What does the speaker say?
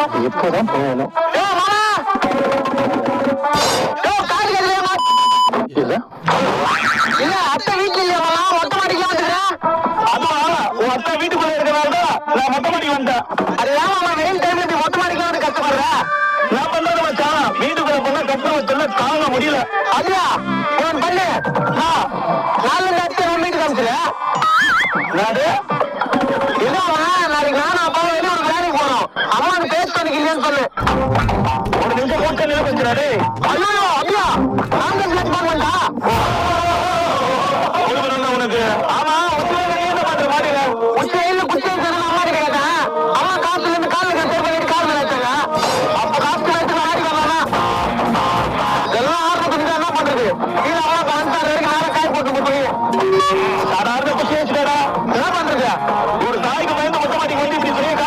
எப்பதான் போகணும் இல்ல அத்தை வீட்டுல இல்லையா மொட்டை மாடிக்கு வந்துக்கிறேன். அதுவா உன் அத்தா வீட்டுக்குள்ள இருக்கிறனால்தான் நான் மொட்டை மாடிக்கு வந்தேன். அது ஏமா வெயில் டைம்ல இப்படி மொட்டை மாடிக்கு வந்து கஷ்டப்படுற? நான் பண்றது மச்சான் வீட்டுக்குள்ள போனா கஷ்டம் சொல்ல தாங்க முடியல. அதுயா உன் பண்ணு நாலு அத்தை உன் வீட்டுக்கு காமிச்சுல நாடு இல்லம்மா நாளைக்கு நானும் அப்பாவும் வெளியே ஒரு வேலைக்கு போனோம். அம்மாவுக்கு பேச பண்ணிக்கிறேன்னு சொல்லு. ஒரு நிமிஷம் கூட்ட நிலை வச்சுறாரு. ஐயோ அப்படியா நான் தான் பண்ணுவேன்டா. உனக்கு ஆமா என்ன பண்ற மாதிரி உச்சையில குச்சை அம்மா கிட்ட கேட்டேன். அம்மா காசுல இருந்து காலில் கட்டை பண்ணிட்டு கால் வச்சாங்க. அப்ப காசு வச்சு நாடி வரலாமா எல்லாம் ஆர்டர் பண்ணி என்ன பண்றது? கீழே அம்மா 16 வரைக்கும் நேரம் காய் போட்டு கொடுத்து சாதாரண குச்சியை